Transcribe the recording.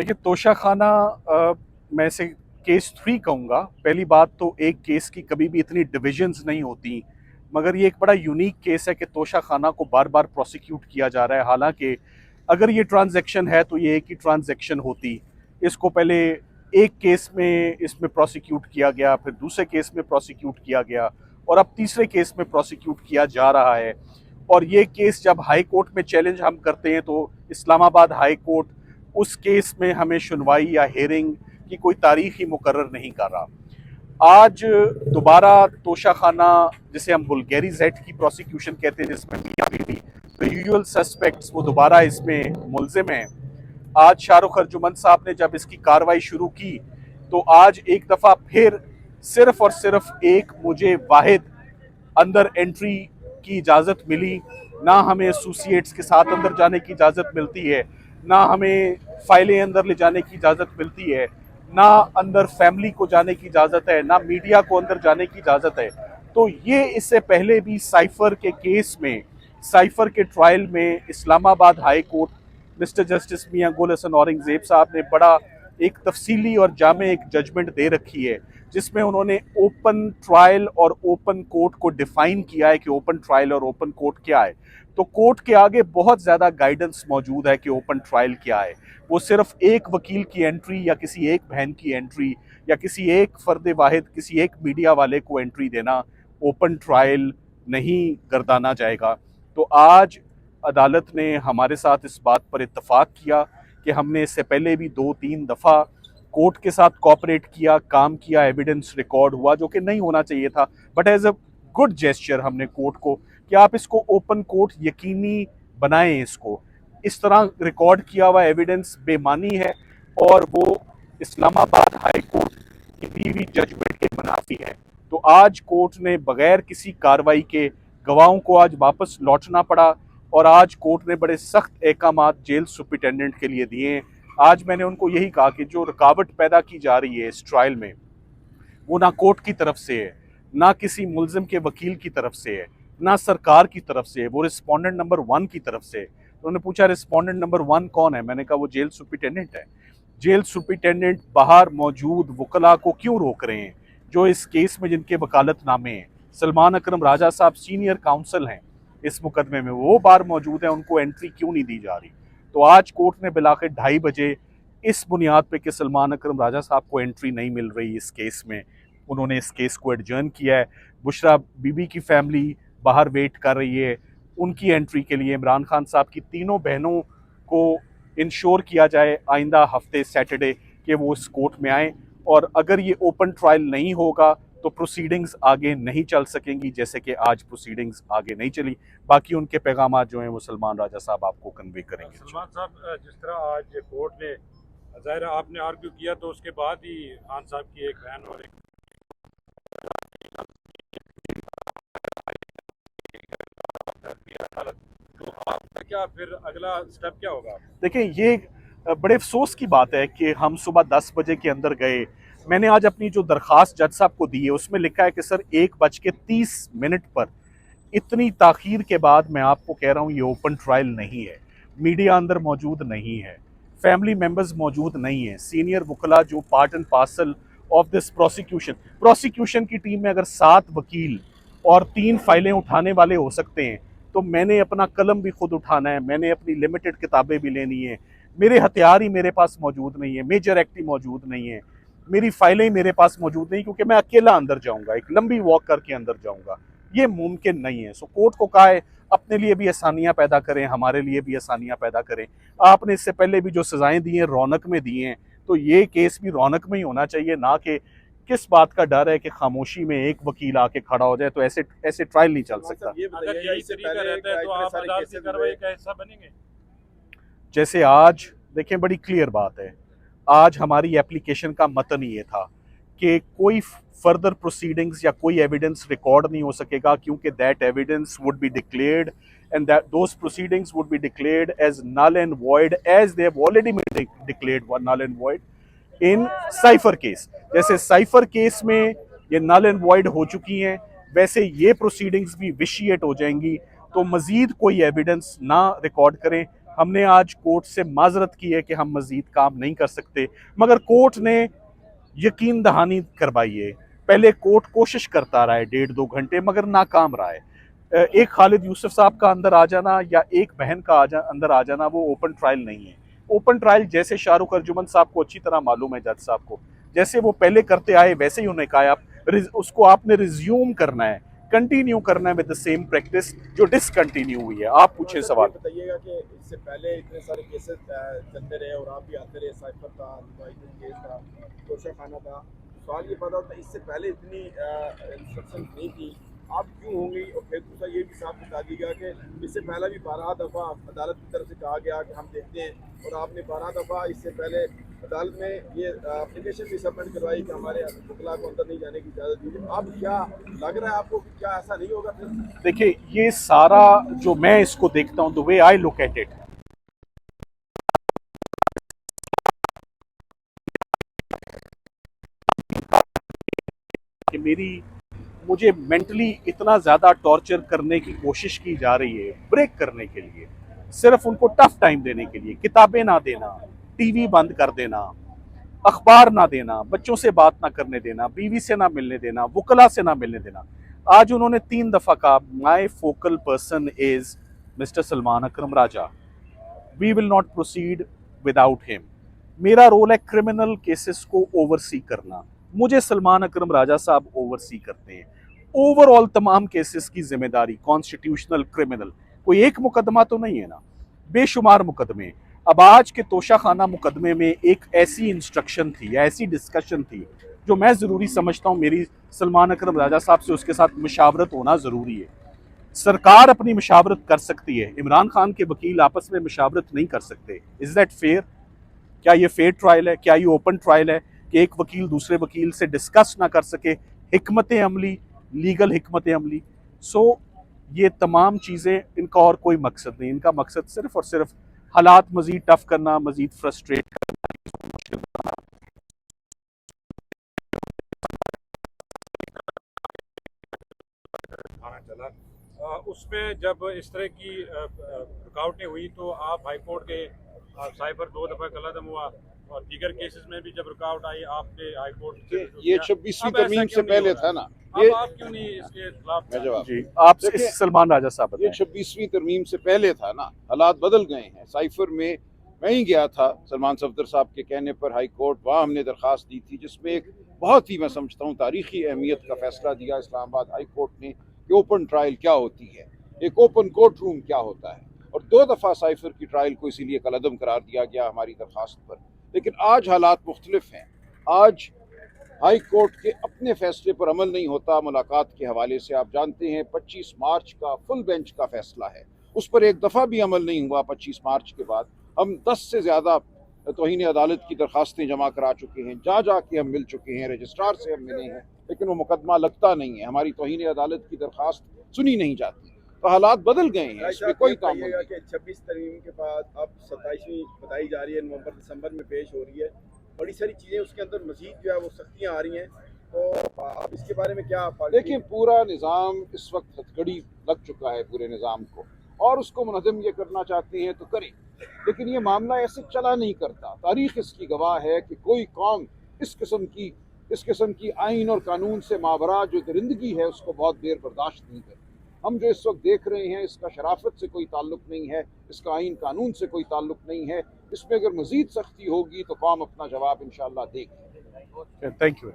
देखिए तोशा खाना मैं इसे केस 3 कहूँगा। पहली बात तो एक केस की कभी भी इतनी डिविजन्स नहीं होती, मगर ये एक बड़ा यूनिक केस है कि तोशा खाना को बार बार प्रोसिक्यूट किया जा रहा है। हालांकि अगर ये ट्रांजैक्शन है तो ये एक ही ट्रांजैक्शन होती। इसको पहले एक केस में इसमें प्रोसिक्यूट किया गया, फिर दूसरे केस में प्रोसिक्यूट किया गया और अब तीसरे केस में प्रोसिक्यूट किया जा रहा है। और ये केस जब हाई कोर्ट में चैलेंज हम करते हैं तो इस्लामाबाद हाई कोर्ट उस केस में हमें सुनवाई या हेयरिंग की कोई तारीख ही मुकर्रर नहीं कर रहा। आज दोबारा तोशा खाना, जिसे हम बुल्गेरी जेट की प्रोसिक्यूशन कहते हैं, जिसमें मियां बीवी द यूजुअल सस्पेक्ट्स, वो दोबारा इसमें मुलजिम हैं। आज शाहरुख अर्जुमंद साहब ने जब इसकी कार्रवाई शुरू की तो आज एक दफ़ा फिर सिर्फ और सिर्फ एक मुझे वाहिद अंदर एंट्री की इजाज़त मिली। ना हमें एसोसिएट्स के साथ अंदर जाने की इजाज़त मिलती है, ना हमें फाइलें अंदर ले जाने की इजाज़त मिलती है, ना अंदर फैमिली को जाने की इजाज़त है, ना मीडिया को अंदर जाने की इजाज़त है। तो ये इससे पहले भी साइफर के केस में, साइफर के ट्रायल में Islamabad high court mister justice Mian Gul Hassan Aurangzeb साहब ने बड़ा एक तफसीली और जामे एक जजमेंट दे रखी है, जिसमें उन्होंने ओपन ट्रायल और ओपन कोर्ट को डिफाइन किया है कि ओपन ट्रायल और ओपन कोर्ट क्या है। तो कोर्ट के आगे बहुत ज़्यादा गाइडेंस मौजूद है कि ओपन ट्रायल क्या है। वो सिर्फ एक वकील की एंट्री या किसी एक बहन की एंट्री या किसी एक फर्द वाहिद, किसी एक मीडिया वाले को एंट्री देना ओपन ट्रायल नहीं गर्दाना जाएगा। तो आज अदालत ने हमारे साथ इस बात पर इत्तफाक किया कि हमने इससे पहले भी 2-3 दफ़ा कोर्ट के साथ कोऑपरेट किया, काम किया, एविडेंस रिकॉर्ड हुआ जो कि नहीं होना चाहिए था, but as a good gesture हमने कोर्ट को कि आप इसको ओपन कोर्ट यकीनी बनाएं, इसको इस तरह रिकॉर्ड किया हुआ एविडेंस बेमानी है और वो इस्लामाबाद हाई कोर्ट की दी हुई जजमेंट के मुनाफी है। तो आज कोर्ट ने बगैर किसी कार्रवाई के गवाहों को आज वापस लौटना पड़ा और आज कोर्ट ने बड़े सख्त अहकामात जेल सुप्रिटेंडेंट के लिए दिए हैं। आज मैंने उनको यही कहा कि जो रुकावट पैदा की जा रही है इस ट्रायल में, वो ना कोर्ट की तरफ से है, ना किसी मुलजिम के वकील की तरफ से है, ना सरकार की तरफ से है, वो रिस्पोंडेंट नंबर 1 की तरफ से है। तो उन्होंने पूछा रिस्पोंडेंट नंबर 1 कौन है? मैंने कहा वो जेल सुप्रिटेंडेंट है। जेल सुप्रिटेंडेंट बाहर मौजूद वकला को क्यों रोक रहे हैं जो इस केस में जिनके वकालतनामे हैं? सलमान अकरम राजा साहब सीनियर काउंसिल हैं इस मुकदमे में, वो बाहर मौजूद है, उनको एंट्री क्यों नहीं दी जा रही? तो आज कोर्ट ने बिलाखिर 2:30 बजे इस बुनियाद पे कि सलमान अकरम राजा साहब को एंट्री नहीं मिल रही इस केस में, उन्होंने इस केस को एडजर्न किया है। बुशरा बीबी की फैमिली बाहर वेट कर रही है उनकी एंट्री के लिए। इमरान खान साहब की तीनों बहनों को इंश्योर किया जाए आइंदा हफ्ते सैटरडे कि वो इस कोर्ट में आएँ, और अगर ये ओपन ट्रायल नहीं होगा तो प्रोसीडिंग्स आगे नहीं चल सकेंगी, जैसे कि आज प्रोसीडिंग्स आगे नहीं चली। बाकी उनके पैगाम जो हैं वो सलमान राजा साहब आपको कन्वे करेंगे। सलमान साहब, जिस तरह आज कोर्ट ने ज़ाहिर आपने आर्ग्यू किया तो उसके बाद ही खान साहब की एक बहन और एक तो आपका क्या फिर अगला स्टेप क्या होगा? देखिए ये बड़े अफसोस की बात है कि हम सुबह 10 बजे के अंदर गए। मैंने आज अपनी जो दरख्वास्त जज साहब को दी है उसमें लिखा है कि सर 1:30 पर इतनी ताखीर के बाद मैं आपको कह रहा हूँ ये ओपन ट्रायल नहीं है, मीडिया अंदर मौजूद नहीं है, फैमिली मेंबर्स मौजूद नहीं है, सीनियर वकला जो part and parcel of this prosecution की टीम में अगर 7 वकील और 3 फाइलें उठाने वाले हो सकते हैं तो मैंने अपना कलम भी खुद उठाना है, मैंने अपनी लिमिटेड किताबें भी लेनी है, मेरे हथियार ही मेरे पास मौजूद नहीं है, मेजर एक्ट ही मौजूद नहीं है, मेरी फाइलें ही मेरे पास मौजूद नहीं, क्योंकि मैं अकेला अंदर जाऊंगा, एक लंबी वॉक करके अंदर जाऊंगा, ये मुमकिन नहीं है। सो कोर्ट को कहा है अपने लिए भी आसानियां पैदा करें, हमारे लिए भी आसानियां पैदा करें। आपने इससे पहले भी जो सजाएं दी हैं रौनक में दी हैं, तो ये केस भी रौनक में ही होना चाहिए, ना कि किस बात का डर है कि खामोशी में एक वकील आके खड़ा हो जाए। तो ऐसे ऐसे ट्रायल नहीं चल सकता। अगर यही तरीका रहता है तो आप अदालत की कार्रवाई का हिस्सा बनेंगे? जैसे आज देखें, बड़ी क्लियर बात है, आज हमारी एप्लीकेशन का मतन ये था कि कोई फर्दर प्रोसीडिंग्स या कोई एविडेंस रिकॉर्ड नहीं हो सकेगा, क्योंकि that evidence would be declared and that those proceedings would be declared as null and void as they have already been declared null and void in cipher case. जैसे cipher case में ये नल and void हो चुकी हैं, वैसे ये proceedings भी vitiate हो जाएंगी। तो मजीद कोई एविडेंस ना रिकॉर्ड करें, हमने आज कोर्ट से माजरत की है कि हम मजीद काम नहीं कर सकते, मगर कोर्ट ने यकीन दहानी करवाई है। पहले कोर्ट कोशिश करता रहा है 1.5-2 घंटे, मगर नाकाम रहा है। एक खालिद यूसुफ साहब का अंदर आ जाना या एक बहन का अंदर आ जाना वो ओपन ट्रायल नहीं है। ओपन ट्रायल जैसे शाहरुख अर्जुमन साहब को अच्छी तरह मालूम है, जज साहब को, जैसे वो पहले करते आए वैसे ही उन्हें कहा उसको आपने रिज्यूम करना है, कंटिन्यू करना है विद द सेम प्रैक्टिस जो डिसकंटिन्यू हुई है। आप पूछे सवाल। बताइएगा कि इससे पहले इतने सारे केसेस चलते रहे और आप भी आते रहे, साइफर था, केस था, तोशा खाना था। सवाल ये पता होता है इससे पहले इतनी इंस्ट्रक्शन नहीं थी, आप क्यों होंगी? और फिर दूसरा ये भी साफ बता दीजिएगा कि इससे पहले भी 12 दफ़ा अदालत की तरफ से कहा गया कि हम देखते हैं, और आपने 12 दफ़ा इससे पहले अदालत में ये एप्लीकेशन भी सबमिट करवाई कि हमारे वकला को अंदर नहीं जाने की इजाज़त दीजिए। अब क्या लग रहा है आपको कि क्या ऐसा नहीं होगा फिर? देखिए, ये सारा जो मैं इसको देखता हूँ, the way I look at it, कि मुझे मेंटली इतना ज्यादा टॉर्चर करने की कोशिश की जा रही है, ब्रेक करने के लिए, सिर्फ उनको टफ टाइम देने के लिए, किताबें ना देना, टीवी बंद कर देना, अखबार ना देना, बच्चों से बात ना करने देना, बीवी से ना मिलने देना, वकला से ना मिलने देना। आज उन्होंने 3 दफा कहा my focal person is mister Salman Akram Raja, we will not proceed without him. मेरा रोल है क्रिमिनल केसेस को ओवरसी करना, मुझे सलमान अकरम राजा साहब ओवरसी करते हैं। ओवरऑल तमाम केसेस की जिम्मेदारी, कॉन्स्टिट्यूशनल, क्रिमिनल, कोई एक मुकदमा तो नहीं है ना, बेशुमार मुकदमे। अब आज के तोशा खाना मुकदमे में एक ऐसी इंस्ट्रक्शन थी या ऐसी डिस्कशन थी जो मैं ज़रूरी समझता हूँ, मेरी सलमान अकरम राजा साहब से उसके साथ मुशावरत होना ज़रूरी है। सरकार अपनी मुशावरत कर सकती है, इमरान खान के वकील आपस में मुशावरत नहीं कर सकते। Is that fair? क्या ये फेयर ट्रायल है? क्या ये ओपन ट्रायल है कि एक वकील दूसरे वकील से डिस्कस ना कर सके हिकमत अमली, लीगल हिकमत अमली? सो ये तमाम चीज़ें, इनका और कोई मकसद नहीं, इनका मकसद सिर्फ और सिर्फ हालात मजीद टफ करना, मजीद फ्रस्ट्रेट करना। खाना चला उसमें जब इस तरह की रुकावटें हुई तो आप हाई कोर्ट के साइबर 2 दफ़ा कलदम हुआ, और दीगर केसेस में भी जब रुकावट आई आपने हाई कोर्ट से ये 26वीं तरमीम से पहले था ना, अब आप क्यों नहीं इसके खिलाफ? मैं जवाब जी, आप सलमान राजा साहब ये बताएं। 26वीं तरमीम से पहले था ना, हालात बदल गए हैं। साइफर में मैं ही गया था सलमान सफदर साहब के कहने पर हाई कोर्ट, वहाँ हमने दरख्वास्त दी थी जिसमें एक बहुत ही, मैं समझता हूँ, तारीखी अहमियत का फैसला दिया इस्लामाबाद हाई कोर्ट ने कि ओपन ट्रायल क्या होती है, एक ओपन कोर्ट रूम क्या होता है। और 2 दफ़ा साइफर की ट्रायल को इसीलिए कलअदम करार दिया गया हमारी दरख्वास्त पर। लेकिन आज हालात मुख्तलिफ हैं। आज हाई कोर्ट के अपने फैसले पर अमल नहीं होता। मुलाकात के हवाले से आप जानते हैं 25 मार्च का फुल बेंच का फैसला है, उस पर एक दफ़ा भी अमल नहीं हुआ। 25 मार्च के बाद हम 10 से ज़्यादा तौहीन अदालत की दरखास्तें जमा करा चुके हैं, जा के हम मिल चुके हैं, रजिस्ट्रार से हम मिले हैं, लेकिन वो मुकदमा लगता नहीं है, हमारी तौहीन अदालत की दरखास्त सुनी नहीं जाती। तो हालात बदल गए हैं, इसमें कोई तामुल नहीं। 26 तरमीम के बाद अब 27वीं बताई जा रही है, नवंबर दिसंबर में पेश हो रही है, बड़ी सारी चीज़ें उसके अंदर मजीद जो है वो सख्तियाँ आ रही हैं। तो आप इसके बारे में क्या? देखिए, पूरा निज़ाम इस वक्त हथकड़ी लग चुका है पूरे निज़ाम को, और उसको मुनज़्ज़म ये करना चाहते हैं तो करें, लेकिन ये मामला ऐसे चला नहीं करता। तारीख़ इसकी गवाह है कि कोई कौम इस किस्म की आइन और कानून से मावरा जो दरिंदगी है उसको बहुत देर बर्दाश्त नहीं करती। हम जो इस वक्त देख रहे हैं इसका शराफत से कोई ताल्लुक़ नहीं है, इसका आइन कानून से कोई ताल्लुक़ नहीं है। इसमें अगर मज़ीद सख्ती होगी तो कौम अपना जवाब इंशाअल्लाह देगी। Thank you.